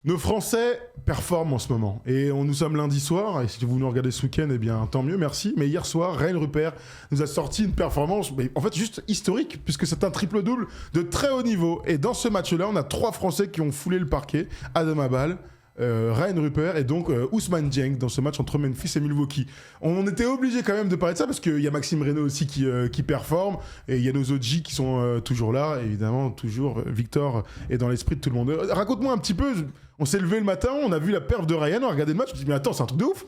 Nos Français performent en ce moment. Et nous sommes lundi soir, et si vous nous regardez ce week-end, eh bien tant mieux, merci. Mais hier soir, Ryan Rupert nous a sorti une performance, en fait juste historique, puisque c'est un triple-double de très haut niveau. Et dans ce match-là, on a 3 Français qui ont foulé le parquet. Adama Bal, Ryan Rupert et donc Ousmane Dieng dans ce match entre Memphis et Milwaukee. On était obligé quand même de parler de ça parce qu'il y a Maxime Reynaud aussi qui performe et il y a nos OG qui sont toujours là. Évidemment, toujours Victor est dans l'esprit de tout le monde. Raconte-moi un petit peu, on s'est levé le matin, on a vu la perf de Ryan, on a regardé le match, on s'est dit mais attends, c'est un truc de ouf.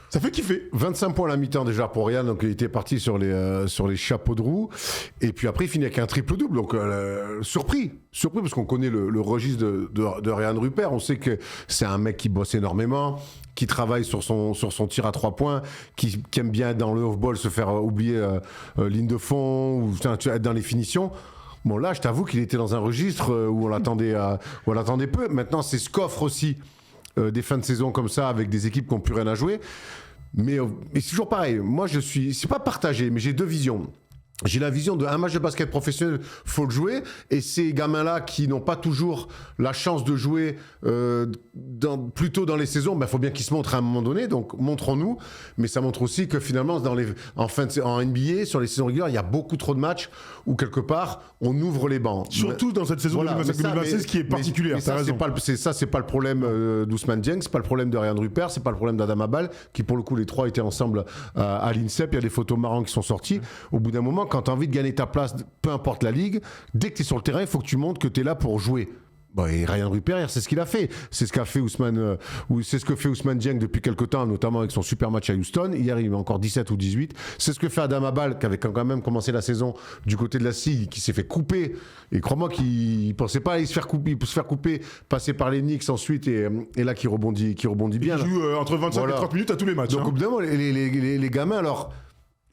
Ça fait kiffer. 25 points à la mi-temps déjà pour Ryan, donc il était parti sur les chapeaux de roue. Et puis après, il finit avec un triple-double. Donc surpris parce qu'on connaît le registre de Ryan Rupert. On sait que c'est un mec qui bosse énormément, qui travaille sur son tir à 3 points, qui aime bien dans le off-ball se faire oublier ligne de fond ou être dans les finitions. Bon là, je t'avoue qu'il était dans un registre où on l'attendait peu. Maintenant, c'est ce qu'offre aussi des fins de saison comme ça avec des équipes qui n'ont plus rien à jouer. Mais c'est toujours pareil. Moi, c'est pas partagé, mais j'ai 2 visions. J'ai la vision d'un match de basket professionnel, faut le jouer. Et ces gamins-là qui n'ont pas toujours la chance de jouer plus tôt dans les saisons, faut bien qu'ils se montrent à un moment donné. Donc, montrons-nous. Mais ça montre aussi que finalement, en NBA, sur les saisons régulières, il y a beaucoup trop de matchs où, quelque part, on ouvre les bancs. Surtout dans cette saison 2025-2026 qui est particulière. C'est pas le problème d'Ousmane Dieng, c'est pas le problème de Ryan Rupert, c'est pas le problème d'Adama Bal, qui pour le coup, les 3 étaient ensemble à l'INSEP. Il y a des photos marrantes qui sont sorties. Au bout d'un moment, quand tu as envie de gagner ta place, peu importe la ligue, dès que tu es sur le terrain, il faut que tu montres que tu es là pour jouer. Et Ryan Rupert, c'est ce qu'il a fait. C'est ce qu'a fait Ousmane, c'est ce que fait Ousmane Dieng depuis quelques temps, notamment avec son super match à Houston. Hier, il met encore 17 ou 18. C'est ce que fait Adama Bal, qui avait quand même commencé la saison du côté de la SIG, qui s'est fait couper. Et crois-moi qu'il ne pensait pas aller se faire couper, passer par les Knicks ensuite, et là, qui rebondit bien. Il joue entre 25 et 30 minutes à tous les matchs. Donc, évidemment, les gamins, alors,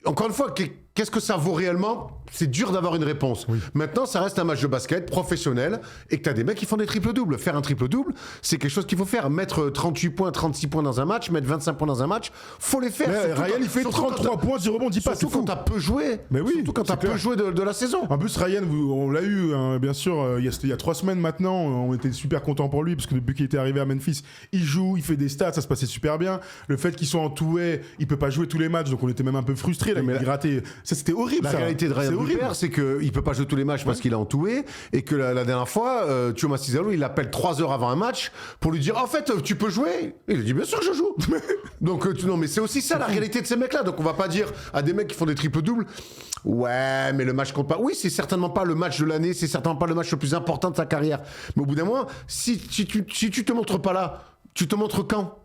encore une fois, qu'est-ce que ça vaut réellement ? C'est dur d'avoir une réponse. Oui. Maintenant, ça reste un match de basket professionnel et que tu as des mecs qui font des triples-doubles. Faire un triple-double, c'est quelque chose qu'il faut faire. Mettre 38 points, 36 points dans un match, mettre 25 points dans un match, faut les faire. Ryan, il fait 33 points, 10 rebonds, 10 passes. Surtout quand tu as peu joué. Mais oui, surtout quand tu as peu joué de la saison. En plus, Ryan, on l'a eu, hein, bien sûr, il y a 3 semaines maintenant. On était super contents pour lui parce que depuis qu'il était arrivé à Memphis, il joue, il fait des stats, ça se passait super bien. Le fait qu'il soit en two-way, il peut pas jouer tous les matchs, donc on était même un peu frustrés. Il ratait. Ça, c'était horrible. La réalité de Ryan Rupert, c'est qu'il peut pas jouer tous les matchs parce qu'il est entouré et que la dernière fois, Thiago Massidalo, il l'appelle 3 heures avant un match pour lui dire en fait, tu peux jouer. Et il a dit bien sûr que je joue. Donc non, mais c'est aussi ça la réalité de ces mecs-là. Donc on va pas dire à des mecs qui font des triples-doubles, ouais, mais le match compte pas. Oui, c'est certainement pas le match de l'année, c'est certainement pas le match le plus important de sa carrière. Mais au bout d'un moment, si tu te montres pas là, tu te montres quand ?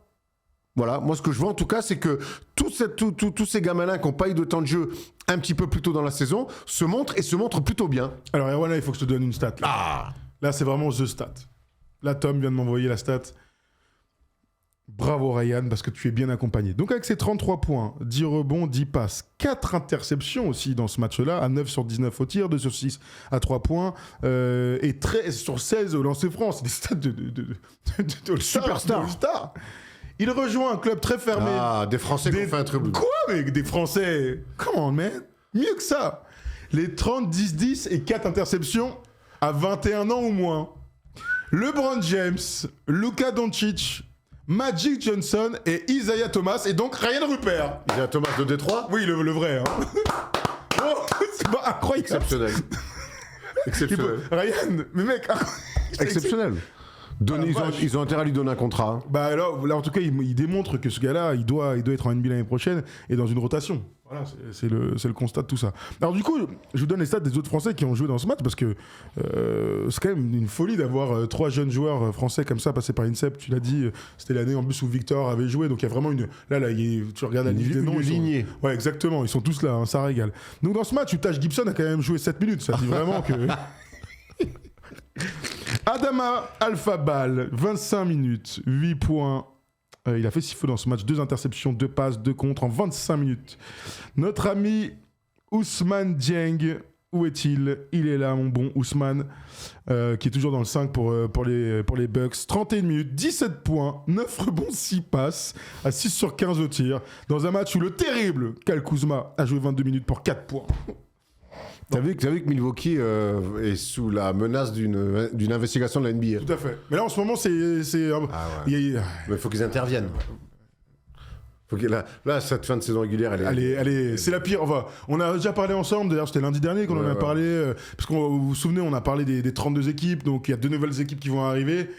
Voilà, moi ce que je vois en tout cas, c'est que tous ces gamins-là qui n'ont pas eu de temps de jeu un petit peu plus tôt dans la saison se montrent plutôt bien. Alors Erwan, là, il faut que je te donne une stat. Là, c'est vraiment the stat. Là, Tom vient de m'envoyer la stat. Bravo Ryan, parce que tu es bien accompagné. Donc avec ses 33 points, 10 rebonds, 10 passes, 4 interceptions aussi dans ce match-là, à 9 sur 19 au tir, 2 sur 6 à 3 points, et 13 sur 16 au lancer franc. C'est des stats de superstar. Il rejoint un club très fermé. Des Français qui ont fait un triple. Quoi, mec? Des Français? Come on, man. Mieux que ça. Les 30, 10, 10 et 4 interceptions à 21 ans ou moins. LeBron James, Luka Doncic, Magic Johnson et Isaiah Thomas et donc Ryan Rupert. Isaiah Thomas de Détroit? Oui, le vrai. Hein. Oh, c'est pas incroyable. Exceptionnel. Ryan, mais mec... Exceptionnel. Ils ont intérêt à lui donner un contrat. Là, en tout cas, il démontre que ce gars-là, il doit être en NBA l'année prochaine et dans une rotation. Voilà, c'est le constat de tout ça. Alors du coup, je vous donne les stats des autres Français qui ont joué dans ce match parce que c'est quand même une folie d'avoir 3 jeunes joueurs français comme ça passés par INSEP. Tu l'as dit, c'était l'année en plus où Victor avait joué, donc il y a vraiment une... Là, tu regardes la liste des noms. Une lignée. Ouais, exactement, ils sont tous là, hein, ça régale. Donc dans ce match, Taj Gibson a quand même joué 7 minutes, ça dit vraiment que... Adama Alpha-Bal, 25 minutes, 8 points. Il a fait 6 feux dans ce match, 2 interceptions, 2 passes, 2 contres en 25 minutes. Notre ami Ousmane Dieng, où est-il ? Il est là, mon bon Ousmane, qui est toujours dans le 5 pour les Bucks. 31 minutes, 17 points, 9 rebonds, 6 passes, à 6 sur 15 au tir, dans un match où le terrible Kyle Kuzma a joué 22 minutes pour 4 points. T'as vu que Milwaukee est sous la menace d'une investigation de la NBA. Tout à fait. Mais là, en ce moment, c'est Mais il faut qu'ils interviennent. Là, cette fin de saison régulière, c'est la pire. Enfin, on a déjà parlé ensemble, d'ailleurs c'était lundi dernier qu'on en a parlé, parce que vous vous souvenez, on a parlé des 32 équipes, donc il y a 2 nouvelles équipes qui vont arriver.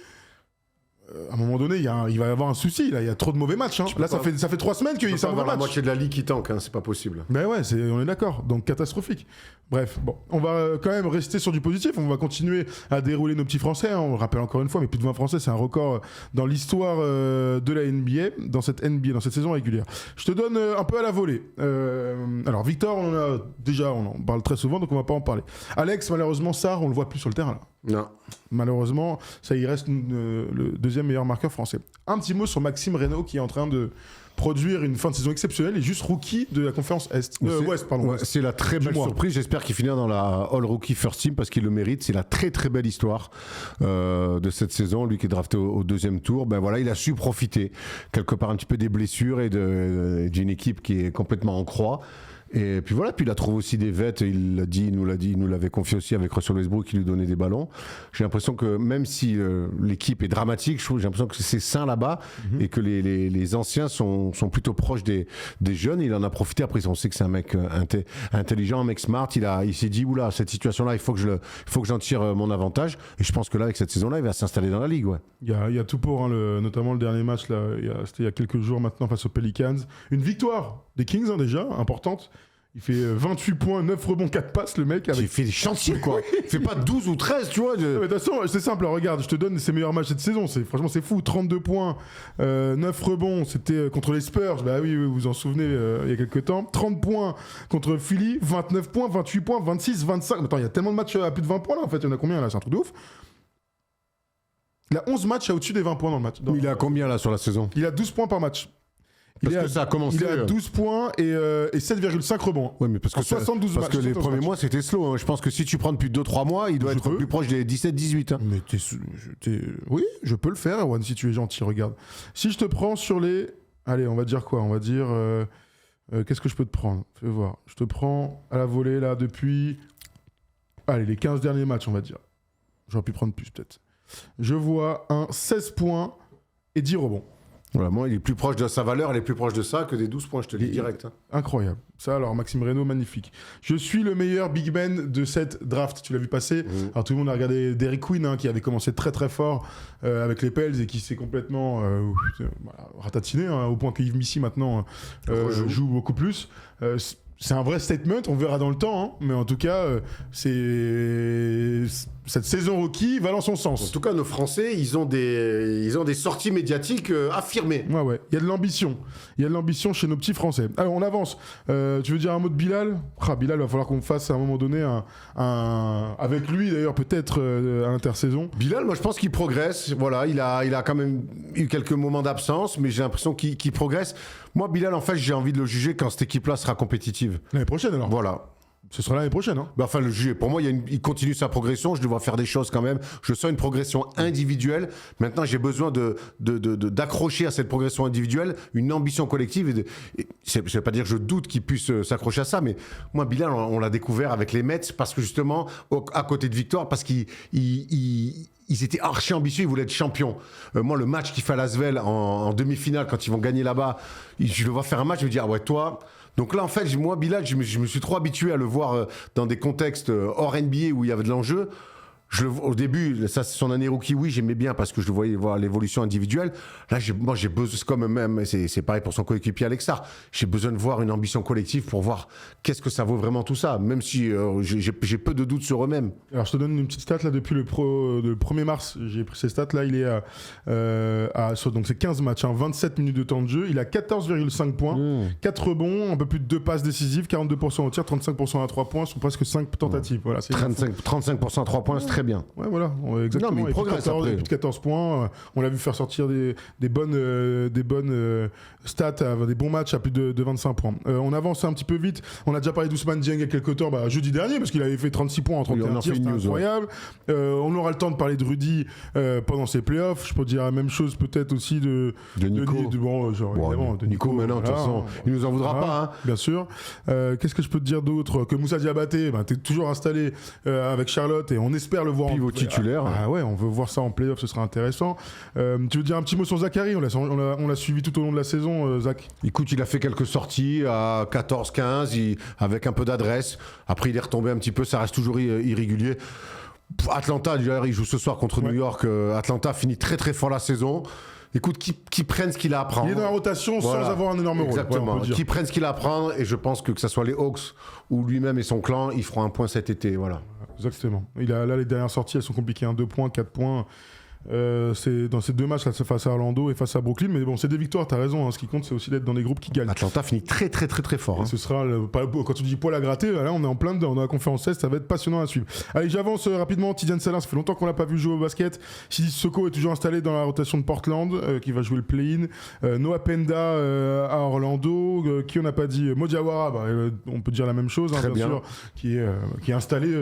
À un moment donné, il va y avoir un souci, là, il y a trop de mauvais matchs. Hein. Là, ça fait 3 semaines qu'il y a un mauvais match. La moitié de la ligue qui tank, hein, c'est pas possible. Ben ouais, on est d'accord, donc catastrophique. Bref, bon, on va quand même rester sur du positif, on va continuer à dérouler nos petits Français, hein. On le rappelle encore une fois, mais plus de 20 Français, c'est un record dans l'histoire de la NBA, dans cette saison régulière. Je te donne un peu à la volée. Alors Victor, on en parle très souvent, donc on va pas en parler. Alex, malheureusement, Sarr, on le voit plus sur le terrain là. Non. Malheureusement, ça y reste le deuxième meilleur marqueur français. Un petit mot sur Maxime Reynaud qui est en train de produire une fin de saison exceptionnelle et juste rookie de la conférence Ouest. Pardon. Ouais, c'est la très belle surprise. J'espère qu'il finira dans la All Rookie First Team parce qu'il le mérite. C'est la très très belle histoire de cette saison. Lui qui est drafté au deuxième tour, ben voilà, il a su profiter quelque part un petit peu des blessures et d'une équipe qui est complètement en croix. Et puis voilà, puis il a trouvé aussi des vêtes, il nous l'avait confié aussi avec Russell Westbrook qui lui donnait des ballons. J'ai l'impression que même si l'équipe est dramatique, j'ai l'impression que c'est sain là-bas et que les anciens sont plutôt proches des jeunes. Il en a profité. Après, on sait que c'est un mec intelligent, un mec smart. Il s'est dit, oula, cette situation-là, il faut que j'en tire mon avantage. Et je pense que là, avec cette saison-là, il va s'installer dans la ligue. Ouais. Il y a tout pour, hein, notamment le dernier match, là, c'était il y a quelques jours maintenant face aux Pelicans. Une victoire des Kings, hein, déjà, importante. Il fait 28 points, 9 rebonds, 4 passes, le mec. Il fait des chantiers, quoi. Il fait pas 12 ou 13, tu vois. Mais de toute façon, c'est simple. Regarde, je te donne ses meilleurs matchs cette saison. Franchement, c'est fou. 32 points, 9 rebonds. C'était contre les Spurs. Bah oui, vous vous en souvenez, il y a quelques temps. 30 points contre Philly. 29 points, 28 points, 26, 25. Attends, il y a tellement de matchs à plus de 20 points, là, en fait. Il y en a combien, là? C'est un truc de ouf. Il a 11 matchs à au-dessus des 20 points dans le match. Il est à combien, là, sur la saison? Il a 12 points par match. Ça a commencé. Il est à 12 points et 7,5 rebonds. Oui, mais parce que les premiers mois, c'était slow. Hein. Je pense que si tu prends depuis 2-3 mois, il doit être plus proche des 17-18. Hein. Mais oui, je peux le faire, Erwan, si tu es gentil. Regarde. Si je te prends sur les... Allez, on va dire quoi? On va dire... qu'est-ce que je peux te prendre? Fais voir. Je te prends à la volée, là, depuis... Allez, les 15 derniers matchs, on va dire. J'aurais pu prendre plus, peut-être. Je vois un 16 points et 10 rebonds. Voilà, moi, il est plus proche de sa valeur, il est plus proche de ça que des 12 points, je te le dis direct. Hein. Incroyable. Ça, alors, Maxime Reynaud, magnifique. Je suis le meilleur big man de cette draft. Tu l'as vu passer. Alors, tout le monde a regardé Derrick Queen, hein, qui avait commencé très très fort avec les Pels et qui s'est complètement ratatiné, hein, au point que Yves Missy, maintenant, joue beaucoup plus. C'est un vrai statement, on verra dans le temps, hein, mais en tout cas, cette saison rookie va dans son sens. En tout cas, nos Français, ils ont des sorties médiatiques affirmées. Ouais, il y a de l'ambition. Il y a de l'ambition chez nos petits Français. Alors, on avance. Tu veux dire un mot de Bilal? Bilal, il va falloir qu'on fasse à un moment donné avec lui, d'ailleurs, peut-être à l'intersaison. Bilal, moi, je pense qu'il progresse. Voilà, il a quand même eu quelques moments d'absence, mais j'ai l'impression qu'il progresse. Moi, Bilal, en fait, j'ai envie de le juger quand cette équipe-là sera compétitive. L'année prochaine, alors? Voilà. Ce sera l'année prochaine, hein. Enfin, le juger. Pour moi, il continue sa progression. Je devrais faire des choses quand même. Je sens une progression individuelle. Maintenant, j'ai besoin d'accrocher à cette progression individuelle une ambition collective. Je ne vais pas dire que je doute qu'il puisse s'accrocher à ça, mais moi, Bilal, on l'a découvert avec les Mets parce que justement, à côté de Victor, parce qu'ils étaient archi ambitieux, ils voulaient être champions. Moi, le match qu'il fait à Lasvel en demi-finale, quand ils vont gagner là-bas, je le vois faire un match, je me dis, ah ouais, toi... Donc là, en fait, moi, Bilal, je me suis trop habitué à le voir dans des contextes hors NBA où il y avait de l'enjeu. Au début, ça c'est son année rookie, oui, j'aimais bien parce que je le voyais voir l'évolution individuelle. Là, moi, j'ai besoin, c'est comme même, c'est pareil pour son coéquipier Alex Sarr. J'ai besoin de voir une ambition collective pour voir qu'est-ce que ça vaut vraiment tout ça, même si j'ai peu de doutes sur eux-mêmes. Alors, je te donne une petite stat là depuis le 1er mars. J'ai pris ces stats là, il est donc c'est 15 matchs, 27 minutes de temps de jeu. Il a 14,5 points, 4 rebonds, un peu plus de 2 passes décisives, 42% au tir, 35% à 3 points sur presque 5 tentatives. Voilà, c'est 35% à 3 points, c'est très bien. Ouais, voilà, exactement. Non, mais il progresse après. Plus de 14 points. On l'a vu faire sortir des bonnes stats, des bons matchs à plus de 25 points. On avance un petit peu vite. On a déjà parlé d'Ousmane Dieng il y a quelques temps, jeudi dernier, parce qu'il avait fait 36 points en 31 tirs, c'était incroyable. On aura le temps de parler de Rudy pendant ses playoffs. Je peux dire la même chose peut-être aussi de Nico. De Nico maintenant, de toute façon, il nous en voudra pas. Hein. Bien sûr. Qu'est-ce que je peux te dire d'autre? Que Moussa Diabaté, t'es toujours installé avec Charlotte et on espère le voir pivot titulaire. Ouais, on veut voir ça en playoff, ce sera intéressant. Tu veux dire un petit mot sur Zachary? On l'a suivi tout au long de la saison, Zach. Écoute, il a fait quelques sorties à 14-15 avec un peu d'adresse. Après, il est retombé un petit peu, ça reste toujours irrégulier. Atlanta, il joue ce soir contre New York. Atlanta finit très très fort la saison. Écoute, qui prennent ce qu'il a à prendre. Il est dans la rotation sans avoir un énorme rôle. Exactement. Qui prennent ce qu'il a à prendre. Et je pense que ce soit les Hawks ou lui-même et son clan, ils feront un point cet été. Voilà. Exactement. Là, les dernières sorties, elles sont compliquées. 2 points, 4 points. C'est dans ces 2 matchs là, face à Orlando et face à Brooklyn, mais bon, c'est des victoires, t'as raison, hein. Ce qui compte, c'est aussi d'être dans des groupes qui gagnent. Atlanta finit très très très très fort. Et ce sera quand tu dis poil à gratter, là on est en plein dedans, dans la conférence Est, ça va être passionnant à suivre. Allez, j'avance rapidement. Tidiane Salin, ça fait longtemps qu'on l'a pas vu jouer au basket. Sidi Sissoko est toujours installé dans la rotation de Portland, qui va jouer le play-in. Noah Penda à Orlando, qui on n'a pas dit, Modiawara, on peut dire la même chose, hein, bien sûr, qui est installé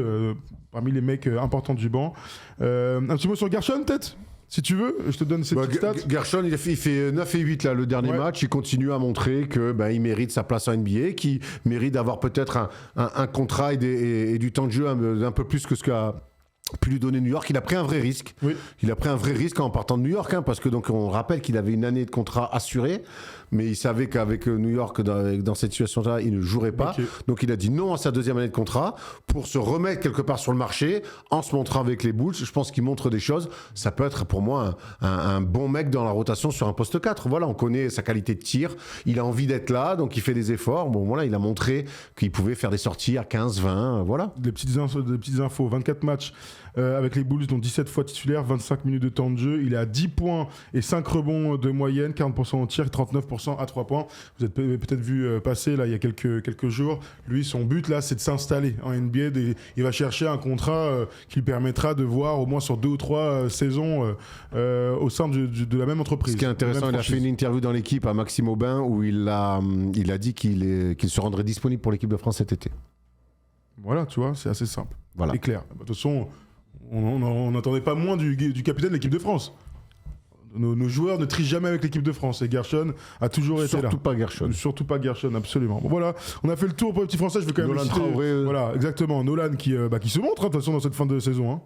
parmi les mecs importants du banc. Un petit mot sur Gershon, peut-être, si tu veux, je te donne ces petites stats. Gershon, il fait 9 et 8 là, le dernier match. Il continue à montrer qu'il mérite sa place en NBA, qu'il mérite d'avoir peut-être un contrat et du temps de jeu un peu plus que ce qu'a pu lui donner New York. Il a pris un vrai risque. Oui. Il a pris un vrai risque en partant de New York, parce que donc on rappelle qu'il avait une année de contrat assuré, mais il savait qu'avec New York, dans cette situation-là, il ne jouerait pas. Okay. Donc il a dit non à sa 2e année de contrat pour se remettre quelque part sur le marché en se montrant avec les Bulls. Je pense qu'il montre des choses. Ça peut être pour moi un bon mec dans la rotation sur un poste 4. Voilà, on connaît sa qualité de tir. Il a envie d'être là, donc il fait des efforts. Bon, voilà, il a montré qu'il pouvait faire des sorties à 15, 20, voilà. Des petites infos. 24 matchs avec les Bulls, dont 17 fois titulaire, 25 minutes de temps de jeu. Il est à 10 points et 5 rebonds de moyenne, 40% au tir, 39% à 3 points. Vous avez peut-être vu passer là il y a quelques jours. Lui, son but là, c'est de s'installer en NBA. Il va chercher un contrat qui lui permettra de voir au moins sur 2 ou 3 saisons au sein de la même entreprise. Ce qui est intéressant, il a fait une interview dans l'équipe à Maxime Aubin où il a dit qu'il se rendrait disponible pour l'équipe de France cet été. Voilà, tu vois, c'est assez simple. Voilà. Et clair. De toute façon, on n'attendait pas moins du capitaine de l'équipe de France. Nos joueurs ne trichent jamais avec l'équipe de France et Gershon a toujours été là. Surtout pas Gershon, absolument. Bon, voilà, on a fait le tour pour le petit français. Je vais quand même Nolan Traoré. Voilà, exactement. Nolan qui se montre de toute façon dans cette fin de saison. Hein.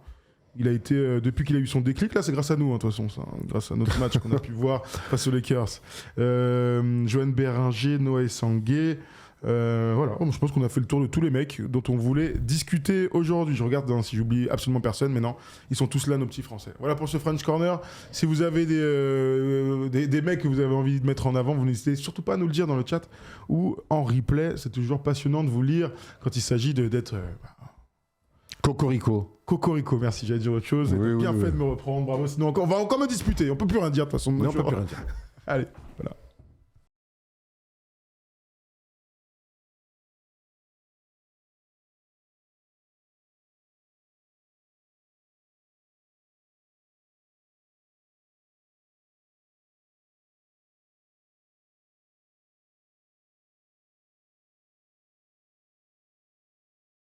Il a été, depuis qu'il a eu son déclic, là, c'est grâce à nous, de toute façon, ça, grâce à notre match qu'on a pu voir face aux Lakers. Joanne Béringer, Noé Sangué. Voilà, je pense qu'on a fait le tour de tous les mecs dont on voulait discuter aujourd'hui. Je regarde si j'oublie absolument personne, mais non, ils sont tous là, nos petits Français. Voilà pour ce French Corner. Si vous avez des mecs que vous avez envie de mettre en avant, vous n'hésitez surtout pas à nous le dire dans le chat ou en replay. C'est toujours passionnant de vous lire quand il s'agit d'être... Cocorico, merci, j'allais dire autre chose. Bien fait de me reprendre, bravo. Sinon, on va encore me disputer, on peut plus rien dire de toute façon. Non, on peut plus rien dire. Allez, voilà.